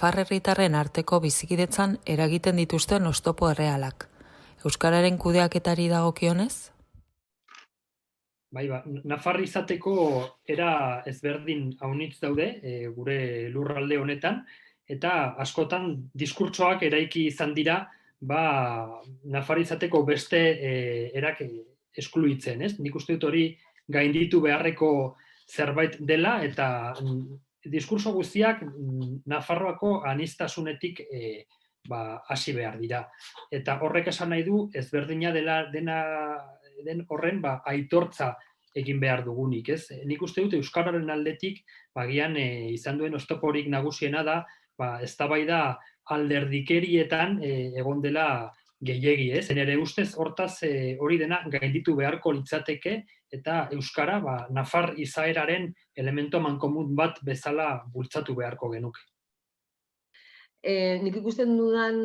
nafar herritarren arteko bizikidetzan eragiten dituzten oztopo errealak. Euskararen kudeaketari dagokionez? Bai, nafar izateko era ezberdin haunitz daude gure lurralde honetan, eta askotan diskurtsoak eraiki izan dira nafar izateko beste erak eskluitzen, ez? Nik uste dut hori gainditu beharreko zerbait dela, eta diskurso guztiak Nafarroako aniztasunetik hasi behar dira. Eta horrek esan nahi du ezberdina den horren aitortza egin behar dugunik, ez? Nik uste dut euskararen aldetik bagian izan duen oztoporik nagusiena da, eztabaida alderdikerietan egon dela gehiegi, ez? Nere ustez hortaz hori dena gainditu beharko litzateke, eta euskara nafar izaeraren elemento mankomun bat bezala bultzatu beharko genuke. Nik ikusten dudan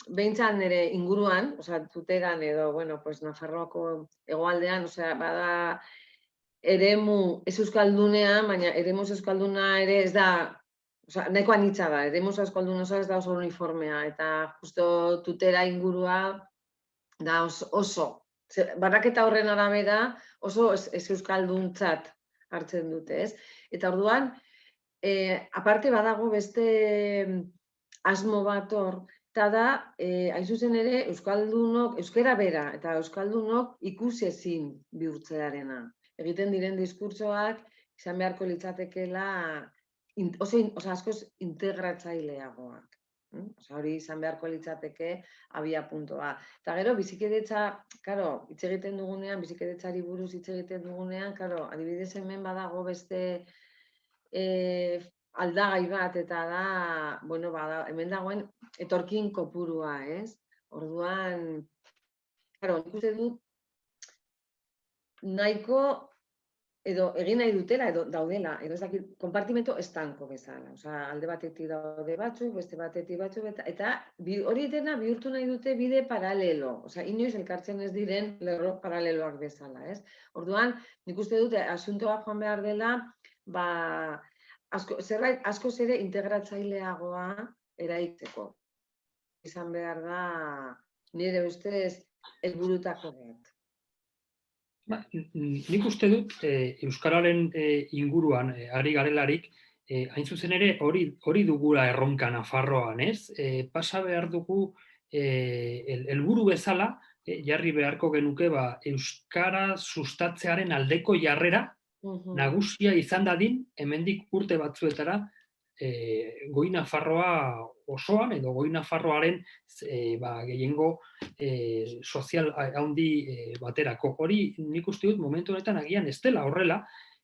behintzat nire inguruan, tuteran edo, Nafarroako hegoaldean, bada eremu ez euskaldunean, baina eremu euskalduna ere ez da, nahiko anitza da, eremu euskalduna ez da oso uniformea, eta justo tutera ingurua da oso, barraketa horren arabera oso ez euskalduntzat hartzen dute, ez? Eta orduan, aparte badago beste asmo bat hor, eta da, hain zuzen ere, euskaldunok, euskara bera, eta euskaldunok ikusezin bihurtzearena. Egiten diren diskurtsoak, izan beharko litzatekeela, oso askoz integratzaileagoak. Hori izan beharko litzateke abia puntua. Eta gero, bizikidetza, hitz egiten dugunean, bizikidetzari buruz hitz egiten dugunean, adibidez hemen badago beste aldagai bat, eta da, hemen dagoen etorkin kopurua, ez? Orduan, nik uste dut, nahiko, edo egin nahi dutela, edo daudela, edo ez dakit, konpartimento estanko bezala. Alde batetik daude batzuk, beste batetik batzuk, eta hori dena bihurtu nahi dute bide paralelo. Inoiz elkartzen ez diren lerro paraleloak bezala, ez? Orduan, nik uste dute, asuntoa joan behar dela, zerbait askoz ere integratzaileagoa eraitzeko. Izan behar da, nire ustez, helburutako bat. Nik uste dut euskararen inguruan ari garelarik, hain zuzen ere hori dugula erronka Nafarroan, ez? Pasa behar dugu helburu bezala, jarri beharko genuke euskara sustatzearen aldeko jarrera nagusia izan dadin, hemendik urte batzuetara, Goi Nafarroa osoan, edo Goi Nafarroaren gehiengo sozial handi baterako. Hori nik uste dut momentu honetan agian ez dela horrela,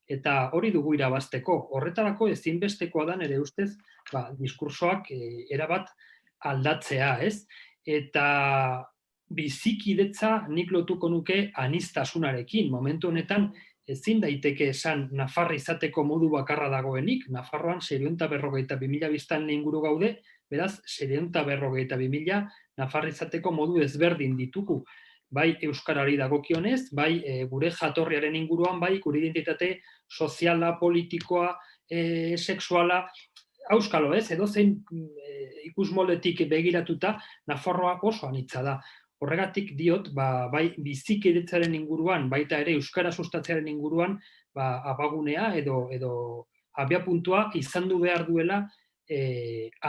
eta hori dugu irabazteko. Horretarako ezinbestekoa da nire ustez diskursoak erabat aldatzea, ez? Eta bizikidetza nik lotuko nuke aniztasunarekin. Momentu honetan ezin daiteke esan Nafar izateko modu bakarra dagoenik. Nafarroan 652.000 biztanle inguru gaude, beraz 652.000 Nafar izateko modu ezberdin ditugu. Bai euskarari dagokionez, bai gure jatorriaren inguruan, bai gure identitate soziala, politikoa, sexuala, auskalo ez, edozein ikusmoldetik begiratuta, Nafarroa oso anitza da. Horregatik diot, bai bizikidetzaren inguruan, baita ere euskara sustatzearen inguruan, abagunea edo abiapuntua izan du behar duela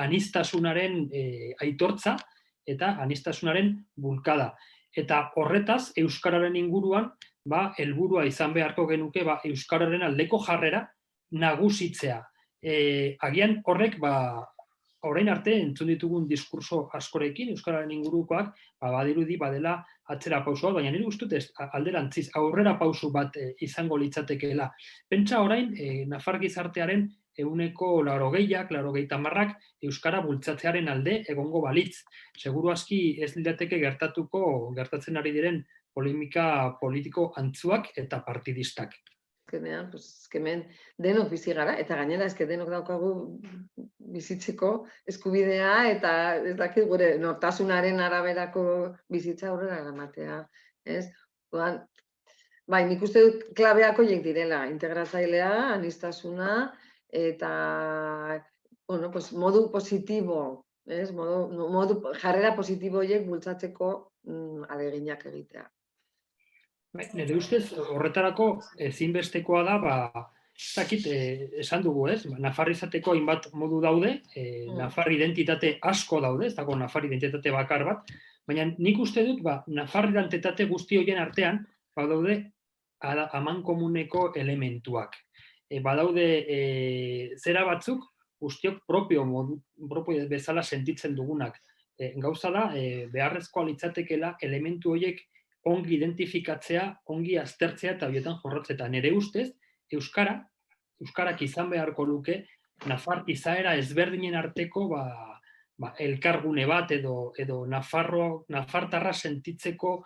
aniztasunaren aitortza eta aniztasunaren bulkada. Eta horretaz, euskararen inguruan, helburua izan beharko genuke euskararen aldeko jarrera nagusitzea. Agian horrek, orain arte entzun ditugun diskurso askorekin, euskararen ingurukoak, badirudi badela atzera pauso bat, baina nire ustut ez alderantziz, aurrera pauso bat izango litzatekeela. Pentsa orain, Nafar gizartearen 80-90 euskara bultzatzearen alde egongo balitz. Seguru aski ez lirateke gertatzen ari diren polemika politiko antzuak eta partidistak. Hemen denok bizi gara, eta gainera denok daukagu bizitzeko eskubidea, eta ez dakit gure nortasunaren araberako bizitza aurrera eramatea. Bai, nik uste dut klabeak horiek direla, integratzailea, aniztasuna, eta bueno, pues modu positibo, jarrera positibo horiek bultzatzeko ahaleginak egitea. Nire ustez, horretarako ezinbestekoa da, ez dakit, esan dugu, ez? Nafar izateko hainbat modu daude, nafar identitate asko daude, ez dago nafar identitate bakar bat, baina nik uste dut, nafar identitate guzti horien artean, badaude amankomuneko elementuak. Badaude zera batzuk, guztiok propio bezala sentitzen dugunak. Gauza da, beharrezkoa litzatekela elementu horiek ongi identifikatzea, ongi aztertzea eta horietan jorratzea. Nire ustez, euskarak izan beharko luke, nafar izaera ezberdinen arteko elkargune bat edo nafartarra sentitzeko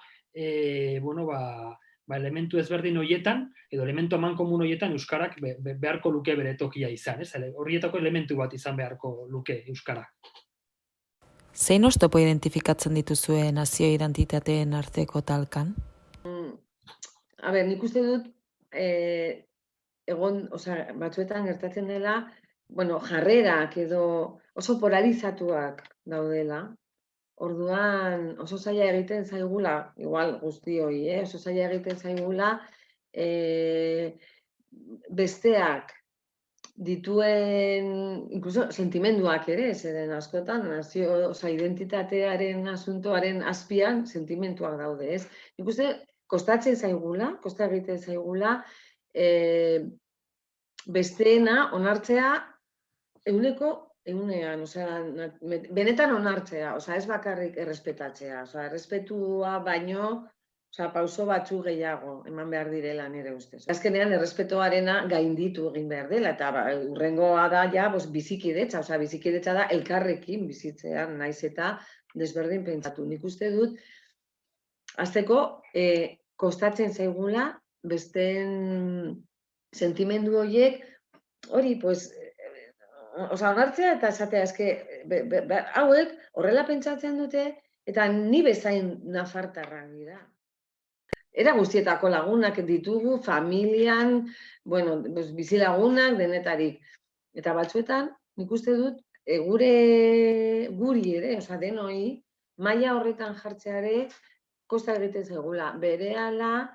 elementu ezberdin horietan, edo elementu amankomun horietan euskarak beharko luke bere tokia izan. Horietako elementu bat izan beharko luke euskarak. Zein oztopo identifikatzen dituzue nazio identitateen arteko talkan? Nik uste dut, batzuetan gertatzen dela, jarrerak edo oso polarizatuak daudela. Orduan oso zaila egiten zaigula, igual guztioi, oso zaila egiten zaigula, besteak dituen, incluso sentimenduak ere, zeren askotan, identitatearen asuntoaren azpian sentimentuak daude, ez? Nik uste, kosta egiten zaigula, besteena onartzea egunean, benetan onartzea, ez bakarrik errespetatzea, errespetua baino, pauso batzu gehiago eman behar direla nire ustez. Azkenean, errespetoarena gainditu egin behar dela, eta hurrengoa da ja bizikidetza, bizikidetza da elkarrekin bizitzean, naiz eta desberdin pentsatu. Nik uste dut, hasteko, kostatzen zaigula, besteen sentimendu horiek, hori, onartzea eta esatea, hauek horrela pentsatzen dute, eta ni bezain nafartarrak dira. Era guztietako lagunak ditugu, familian, bizilagunak, denetarik. Eta batzuetan, nik uste dut, guri ere, denoi, maila horretan jartzeare, kosta egiten zaigula. Berehala,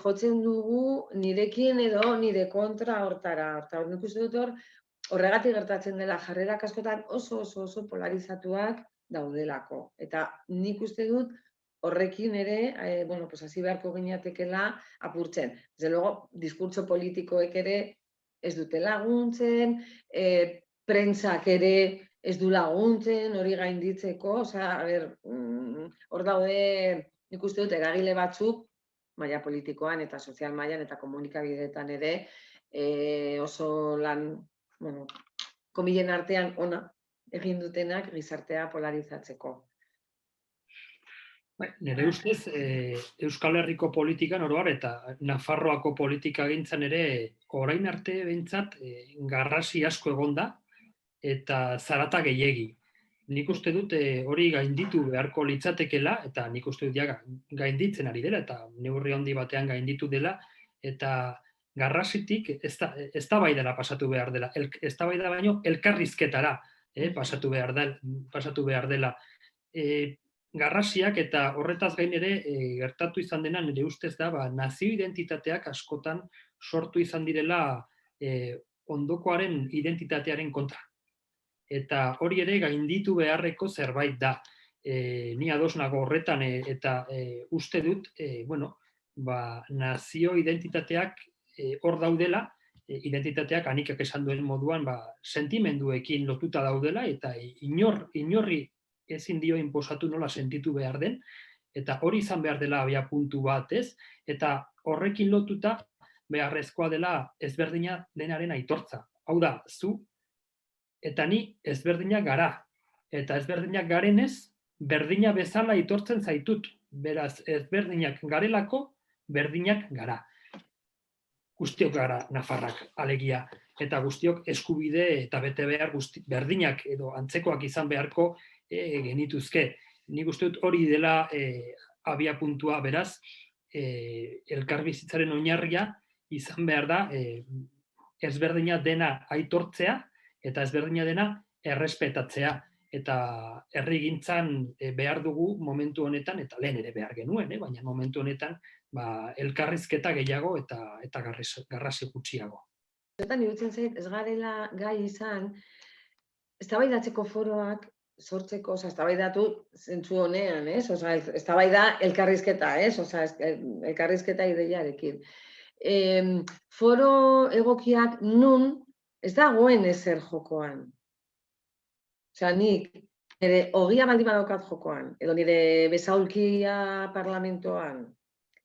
jotzen dugu nirekin edo nire kontra hortara. Nik uste dut horregatik gertatzen dela jarrerak askotan oso polarizatuak daudelako. Eta nik uste dut, horrekin ere, hasi beharko ginatekela apurtzen. Desde luego, diskurtso politikoek ere ez dute laguntzen, prentsak ere ez du laguntzen, hori gainditzeko, hor daude, nik uste dut, eragile batzuk, maila politikoan eta sozial mailan eta komunikabideetan ere, oso lan, komilen artean ona egin dutenak gizartea polarizatzeko. Nire ustez, Euskal Herriko politikan oroar eta Nafarroako politika gintzan ere orain arte behintzat garrasi asko egonda eta zarata gehiegi. Nik uste dut hori gainditu beharko litzatekela eta nik uste dut gainditzen ari dela eta neurri handi batean gainditu dela eta garrasitik eztabaidara pasatu behar dela. Eztabaida baino elkarrizketara pasatu behar dela. Garrasiak eta horretaz gain ere gertatu izan dena nire ustez da nazio identitateak askotan sortu izan direla ondokoaren identitatearen kontra. Eta hori ere gainditu beharreko zerbait da. Ni ados nago horretan eta uste dut, nazio identitateak hor daudela, identitateak anikak esan duen moduan sentimenduekin lotuta daudela eta inorri ezin dio inposatu nola sentitu behar den, eta hori izan behar dela abia puntu bat, ez? Eta horrekin lotuta beharrezkoa dela ezberdina denaren aitortza. Hau da, zu eta ni ezberdinak gara. Eta ezberdinak garenez, berdina bezala aitortzen zaitut. Beraz, ezberdinak garelako, berdinak gara. Guztiok gara nafarrak, alegia. Eta guztiok eskubide eta bete behar berdinak edo antzekoak izan beharko genituzke. Nik uste dut hori dela abia puntua, beraz, elkarbizitzaren oinarria izan behar da ezberdina dena aitortzea eta ezberdina dena errespetatzea. Eta herrigintzan behar dugu momentu honetan, eta lehen ere behar genuen, baina momentu honetan elkarrizketa gehiago eta garrasi gutxiago. Zertan iruditzen zait, ez garela gai izan, eztabaidatzeko foroak sortzeko, eztabaidatu zentzu honean, eztabaida elkarrizketa, elkarrizketa ideiarekin. Foro egokiak nun ez dagoen ezer jokoan. Nik nire ogia baldin badaukat jokoan, edo nire besaulkia parlamentoan,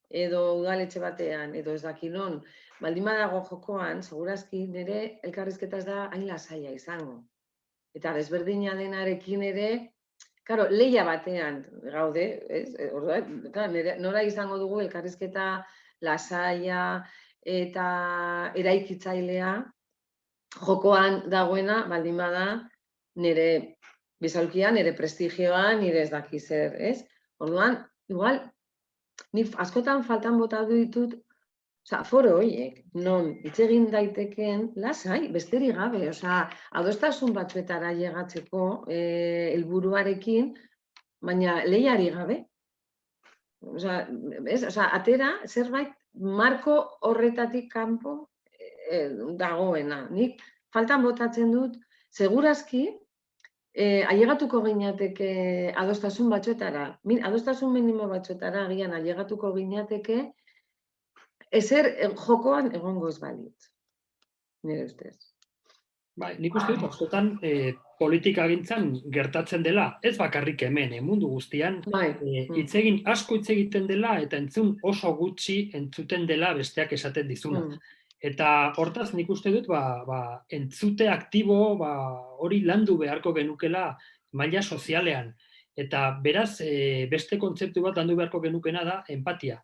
edo udaletxe batean, edo ez dakinon, baldin badago jokoan, segurazki nire elkarrizketa ez da hain lasaia izango. Eta desberdina denarekin ere, lehia batean gaude, nora izango dugu elkarrizketa lasaia eta eraikitzailea jokoan dagoena baldin bada nire bizalkia, nire prestigioa, nire ez daki zer, Orduan, igual, nik askotan faltan bota ditut, foro horiek, non hitz egin daiteken, lasai, besterik gabe, adostasun batzuetara llegatzeko helburuarekin, baina lehiari gabe. Atera, zerbait, marko horretatik kanpo dagoena. Nik faltan botatzen dut, segurazki, ailegatuko ginateke adostasun batzuetara, adostasun minimo batzuetara agian ailegatuko ginateke, ezer jokoan egongo ez balitz, nire ustez. Nik uste dut, askotan politikagintzan gertatzen dela, ez bakarrik hemen, mundu guztian, asko hitz egiten dela eta entzun oso gutxi entzuten dela besteak esaten dizuna. Eta hortaz nik uste dut, entzute aktibo hori landu beharko genukela maila sozialean. Eta beraz, beste kontzeptu bat landu beharko genukena da empatia.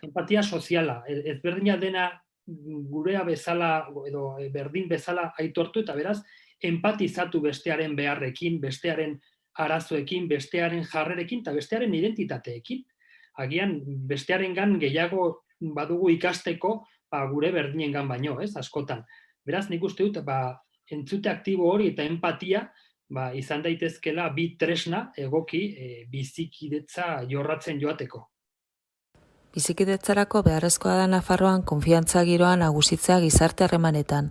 Empatia soziala. Ezberdina dena gurea bezala, edo berdin bezala aitortu, eta beraz, empatizatu bestearen beharrekin, bestearen arazoekin, bestearen jarrerekin, eta bestearen identitateekin. Agian, bestearengan gehiago badugu ikasteko, gure berdinengan baino, askotan. Beraz, nik uste dut, entzute aktibo hori eta empatia izan daitezkela bi tresna egoki bizikidetza jorratzen joateko. Bizikidetzarako beharrezkoa da Nafarroan konfiantza giroa nagusitzea gizarte harremanetan.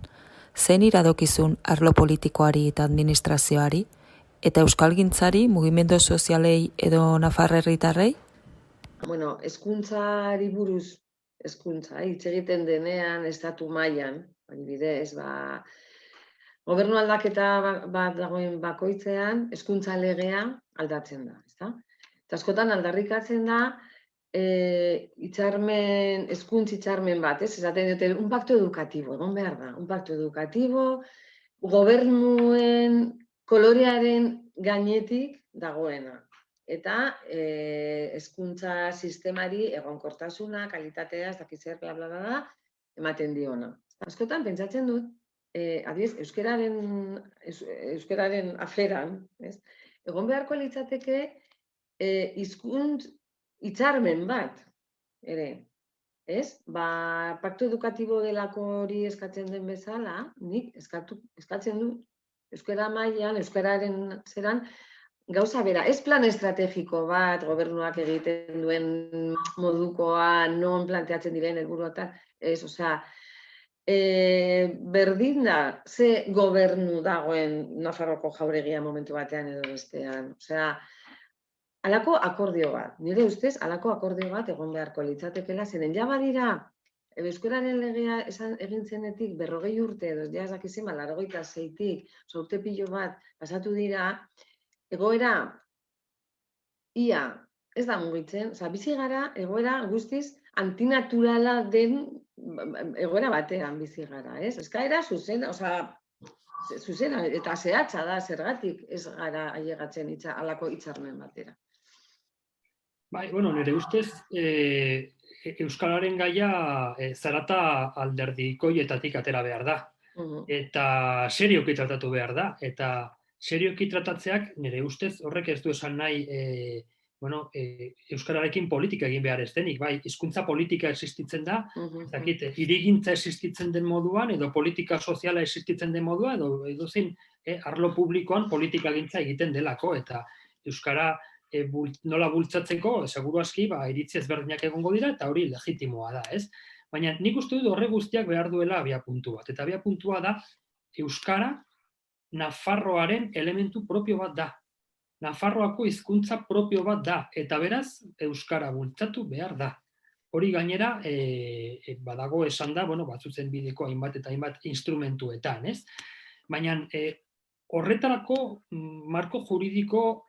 Zein iradokizun arlo politikoari eta administrazioari, eta euskalgintzari, mugimendu sozialei edo Nafar herritarrei? Hezkuntzari buruz, hitz egiten denean estatu mailan, adibidez, gobernu aldaketa bat dagoen bakoitzean, hezkuntza legea aldatzen da, ezta? Eta askotan aldarrikatzen da, hezkuntza hitzarmen bat, esaten dute, un pacto educativo, egon behar da, un pacto educativo, gobernuen kolorearen gainetik dagoena. Eta hezkuntza sistemari egonkortasuna, kalitatea, ez dakiz zer, bla, bla, bla, ematen diona. Askotan, pentsatzen dut, adibidez, euskararen aferan, egon beharko litzateke hizkuntz hitzarmen bat, ere, paktu edukatibo delako hori eskatzen den bezala, nik eskatzen dut, euskara mailan, euskararen zeran, gauza bera, ez plan estrategiko bat, gobernuak egiten duen modukoa, non planteatzen diren helburuetan, berdin da, ze gobernu dagoen Nafarroko jauregia momentu batean edo bestean. Halako akordio bat, nire ustez, halako akordio bat egon beharko litzatekela, zeren ja badira, euskararen legea egin zenetik 40 urte, edo ez dakizima, 86-tik, urte pilo bat pasatu dira, egoera, ia, ez da mugitzen, bizi gara, egoera guztiz antinaturala den egoera batean bizi gara, ez? Eskaera zuzena, zuzena eta zehatza da, zergatik ez gara ailegatzen halako hitzarmen batera. Nire ustez, euskararen gaia zarata alderdikoietatik atera behar da. Eta serioki tratatu behar da. Eta serioki tratatzeak, nire ustez, horrek ez du esan nahi euskararekin politika egin behar ez denik, bai, hizkuntza politika existitzen da, Mhm, ez dakit, hirigintza existitzen den moduan, edo politika soziala existitzen den moduan, edo zein arlo publikoan politikagintza egiten delako, eta euskara nola bultzatzeko, seguru aski, iritzi ezberdinak egongo dira, eta hori legitimoa da, ez? Baina nik uste dut horre guztiak behar duela abiapuntu bat, eta abiapuntua da, euskara Nafarroaren elementu propio bat da. Nafarroako hizkuntza propio bat da, eta beraz, euskara bultzatu behar da. Hori gainera, badago esan da, batzuzen bideko hainbat eta hainbat instrumentuetan, ez? Baina, horretarako marko juridiko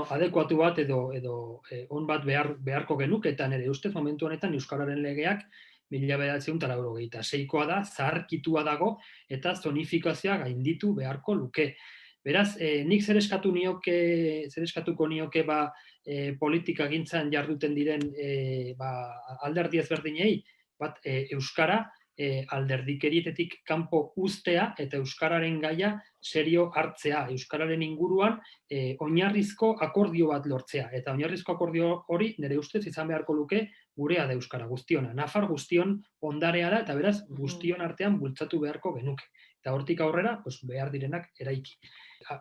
adekuatu bat edo on bat beharko genuke, eta nire ustez momentu honetan euskararen legeak 1986koa da, zaharkitua dago, eta zonifikazioa gainditu beharko luke. Beraz, nik zer eskatuko nioke politikagintzan jarduten diren alderdi ezberdinei, bat euskara alderdikerietetik kanpo uztea eta euskararen gaia serio hartzea, euskararen inguruan oinarrizko akordio bat lortzea, eta oinarrizko akordio hori nire ustez izan beharko luke gurea da euskara guztiona. Nafar guztion ondarea da, eta beraz guztion artean bultzatu beharko genuke. Eta hortik aurrera, behar direnak eraiki.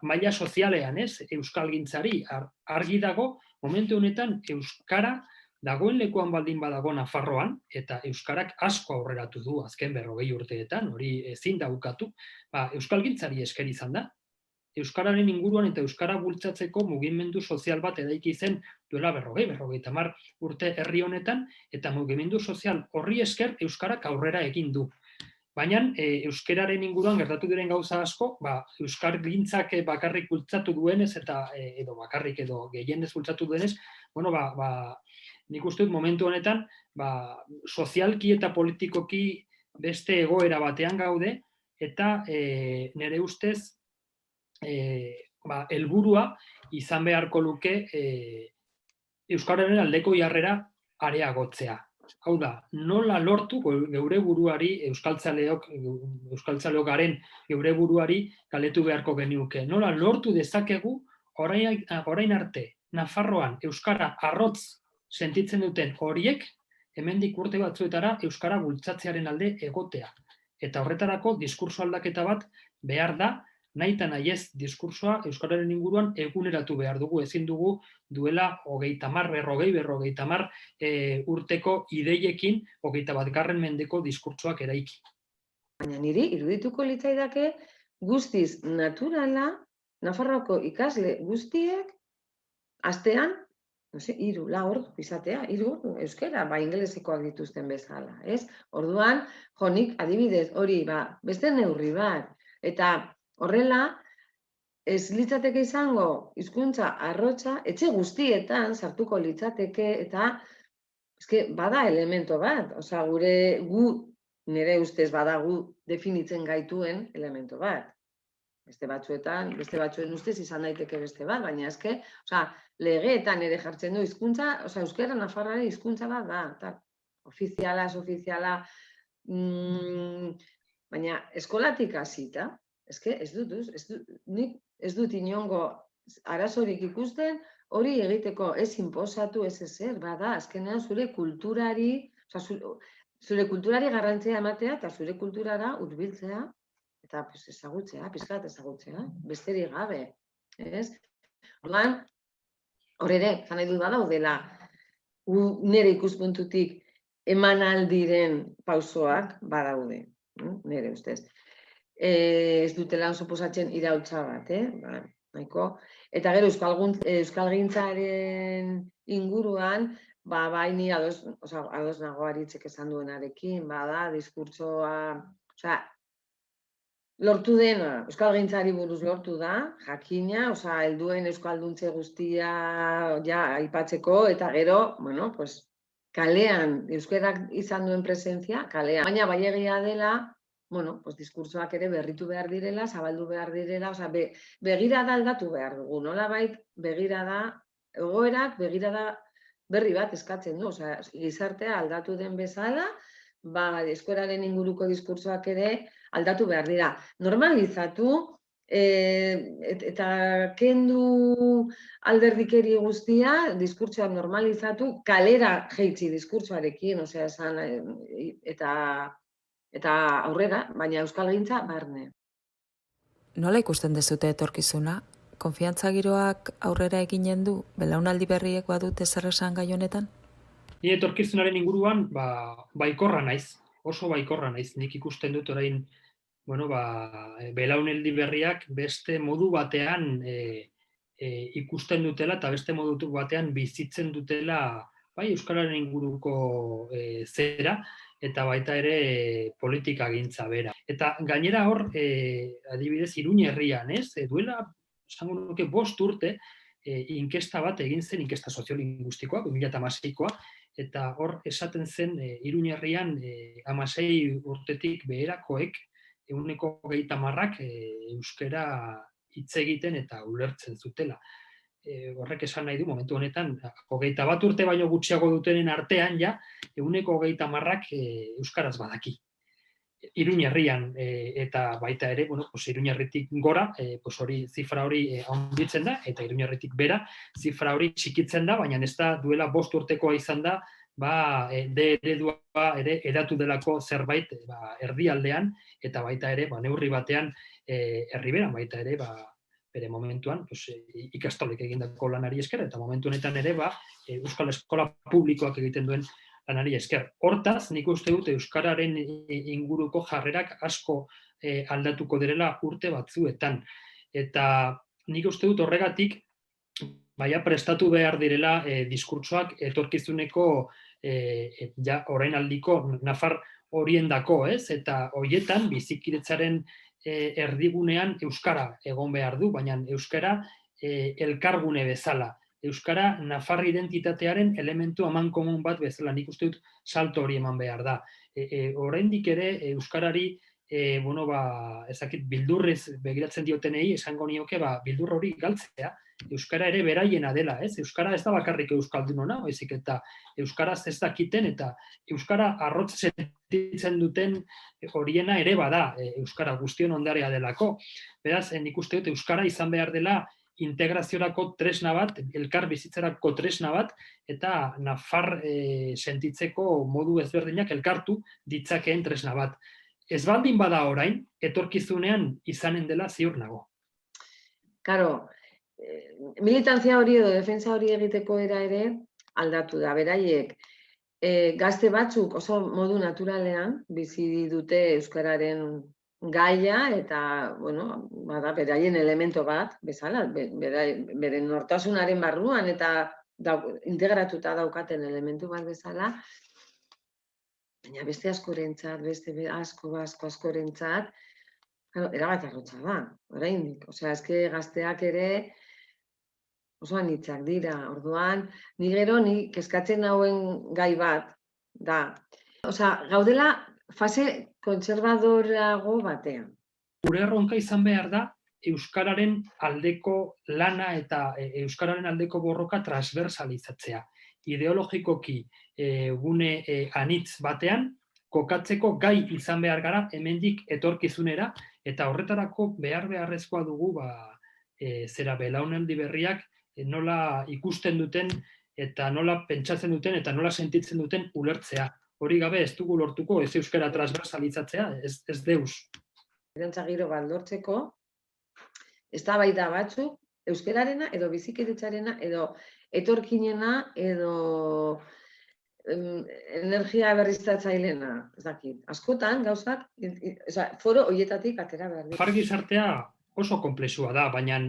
Maila sozialean, euskalgintzari argi dago, momentu honetan euskara dagoen lekuan baldin badago Nafarroan, eta euskarak asko aurreratu du azken 40 urteetan, hori ezin da ukatu, euskalgintzari esker izan da. Euskararen inguruan eta euskara bultzatzeko mugimendu sozial bat eraiki zen duela 50 urte herri honetan, eta mugimendu sozial horri esker euskarak aurrera egin du. Baina euskararen inguruan gertatu diren gauza asko, euskargintzak bakarrik bultzatu duenez, edo bakarrik edo gehienez bultzatu duenez, nik uste dut momentu honetan, sozialki eta politikoki beste egoera batean gaude, eta nire ustez, helburua izan beharko luke euskararen aldeko jarrera areagotzea. Hau da, nola lortu geure buruari, euskaltzaleok garen geure buruari kaletu beharko geniuke. Nola lortu dezakegu orain arte Nafarroan euskara arrotz sentitzen duten horiek, hemendik urte batzuetara euskara bultzatzearen alde egotea. Eta horretarako diskurso aldaketa bat behar da, nahi eta nahi ez diskursoa euskararen inguruan eguneratu behar dugu, ezin dugu duela 30, 40 urteko ideiekin 21. mendeko diskurtsoak eraiki. Baina niri irudituko litzaidake guztiz naturala Nafarroako ikasle guztiek astean, 3 ordu izatea, 3 ordu euskara, ingelesekoak dituzten bezala, ez? Orduan, nik adibidez hori, beste neurri bat, eta horrela, ez litzateke izango hizkuntza arrotza, etxe guztietan sartuko litzateke, eta bada elemento bat, nire ustez badagu definitzen gaituen elemento bat. Beste batzuen ustez izan daiteke beste bat, baina legeetan ere jartzen du hizkuntza, euskara nafarraren hizkuntza bat da, ofiziala, baina eskolatik hasita, nik ez dut inongo arazorik ikusten, hori egiteko ez inposatu ez ezer, bada, azkenean zure kulturari garrantzia ematea eta zure kulturara hurbiltzea eta ezagutzea, pixkat ezagutzea, besterik gabe, ez? Orduan, hor ere, nahi dut badaudela, nire ikuspuntutik eman aldiren pausoak badaude, nire ustez. Ez dutela suposatzen iraultza bat, nahiko. Eta gero, euskalgintzaren inguruan, bai ni ados nago Aritzek esan duenarekin, bada, diskurtsoa, lortu dena, euskalgintzari buruz lortu da, jakina, helduen euskalduntze guztia aipatzeko, eta gero, kalean, euskarak izan duen presentzia, kalean. Baina bai egia dela, diskurtsoak ere berritu behar direla, zabaldu behar direla, begirada aldatu behar dugu, nolabait egoerak begirada berri bat eskatzen du, gizartea aldatu den bezala, euskararen inguruko diskurtsoak ere aldatu behar dira. Normalizatu eta kendu alderdikeri guztia, diskurtsoa normalizatu, kalera jeitsi diskurtsoarekin, osea, esan, eta aurrera, baina euskalgintza barne. Nola ikusten dezute etorkizuna? Konfiantza giroak aurrera eginen du, belaunaldi berriek badute zer esan gai honetan? Ni etorkizunaren inguruan, baikorra naiz, oso baikorra naiz. Nik ikusten dut orain, belaunaldi berriak beste modu batean ikusten dutela eta beste modu batean bizitzen dutela bai euskararen inguruko zera eta baita ere politikagintza bera. Eta gainera hor, adibidez, Iruña herrian, ez? Duela, esango nuke 5 urte, inkesta bat egin zen, inkesta soziolinguistikoa, 2016koa, eta hor esaten zen Iruña herrian 16 urtetik beherakoek 30% euskara hitz egiten eta ulertzen zutela. Horrek esan nahi du, momentu honetan, 21 urte baino gutxiago dutenen artean, 30% euskaraz badaki. Iruña herrian eta baita ere, Iruña herritik gora, zifra hori handitzen da, eta Iruña herritik bera, zifra hori txikitzen da, baina ez da duela 5 urtekoa izan da, D eredua ere edatu delako zerbait erdialdean, eta baita ere, neurri batean herriberan, baita ere, bere momentuan, ikastolek egindako lanari esker, eta momentu honetan ere, Euskal Eskola Publikoak egiten duen lanari esker. Hortaz, nik uste dut euskararen inguruko jarrerak asko aldatuko direla urte batzuetan. Eta nik uste dut horregatik, prestatu behar direla diskurtsoak etorkizuneko orainaldiko Nafar horiendako, ez? Eta horietan bizikidetzaren erdigunean euskara egon behar du, baina euskara elkargune bezala. Euskara Nafar identitatearen elementu amankomun bat bezala, nik uste dut salto hori eman behar da. Oraindik ere euskarari ezakit bildurrez begiratzen diotenei esango nioke bildur hori galtzea. Euskara ere beraiena dela, ez? Euskara ez da bakarrik euskaldunona, baizik eta euskaraz ez dakiten eta euskara arrotz sentitzen duten horiena ere bada euskara guztion ondarea delako. Beraz, nik uste dut euskara izan behar dela integraziorako tresna bat, elkar bizitzerako tresna bat, eta Nafar sentitzeko modu ezberdinak elkartu ditzakeen tresna bat. Ez baldin bada orain, etorkizunean izanen dela ziur nago. Karo, militantzia hori edo defensa hori egiteko ere aldatu da. Beraiek, gazte batzuk oso modu naturalean bizi dute euskararen gaia eta, bada beraien elemento bat, bezala, beren nortasunaren barruan eta integratuta daukaten elementu bat bezala, baina beste askorentzat, beste askorentzat, erabat arrotza da, oraindik. Osea, eske gazteak ere oso anitzak dira, orduan, ni kezkatzen nauen gai bat da. Osea, gaudela fase kontserbadorago batean. Gure erronka izan behar da, euskararen aldeko lana eta euskararen aldeko borroka transversalizatzea. Ideologikoki gune anitz batean, kokatzeko gai izan behar gara hemendik etorkizunera, eta horretarako beharrezkoa dugu belaunaldi berriak nola ikusten duten eta nola pentsatzen duten eta nola sentitzen duten ulertzea. Hori gabe ez dugu lortuko ez euskara transversalizatzea, ez deus. Konfiantza giro bat lortzeko, eztabaida batzuk euskararena edo bizikidetzarena edo etorkinena edo energia berriztatzailena, ez dakit. Askotan gauzak, foro horietatik atera behar dira. Nafar gizartea oso konplexua da, baina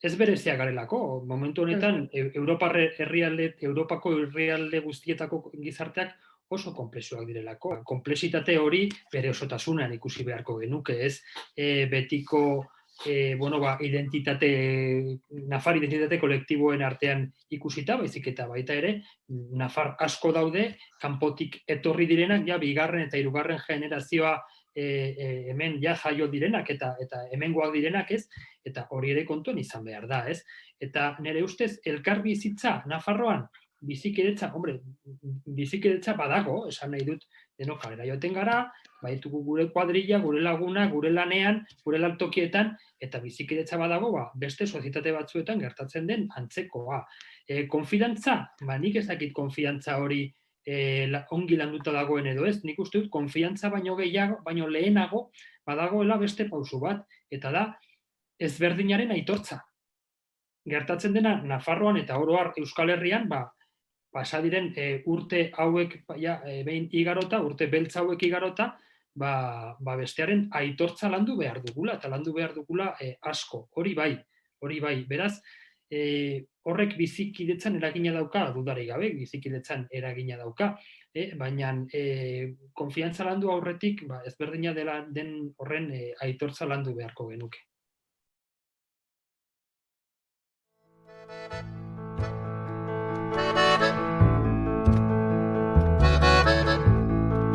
ez berezia garelako. Momentu honetan, Europako herrialde guztietako gizarteak oso konplexuak direlako. Komplexitate hori bere osotasunean ikusi beharko genuke, ez? Betiko Nafar identitate kolektiboen artean ikusita, baizik eta baita ere, Nafar asko daude, kanpotik etorri direnak, bigarren eta hirugarren generazioa hemen jaio direnak eta hemengoak direnak, ez? Eta hori ere kontuan izan behar da, ez? Eta nire ustez, elkar bizitza Nafarroan, bizikidetza, bizikidetza badago, esan nahi dut, denok kalera joaten gara, baitugu gure kuadrilla, gure laguna, gure lanean, gure lantokietan, eta bizikidetza badago, beste sozietate batzuetan gertatzen den antzekoa. Konfidantza, nik ez dakit konfidantza hori ongi landuta dagoen edo ez, nik uste dut konfidantza baino gehiago, baino lehenago, badagoela beste pausu bat, eta da, ezberdinaren aitortza. Gertatzen dena, Nafarroan eta oro har Euskal Herrian, pasa diren urte hauek behin igarota, urte beltz hauek igarota, bestearen aitortza landu behar dugula, eta landu behar dugula asko, hori bai, beraz, horrek bizikidetzan eragina dauka, dudarik gabe, bizikidetzan eragina dauka, baina konfiantza landu aurretik, ezberdina dela den horren aitortza landu beharko genuke.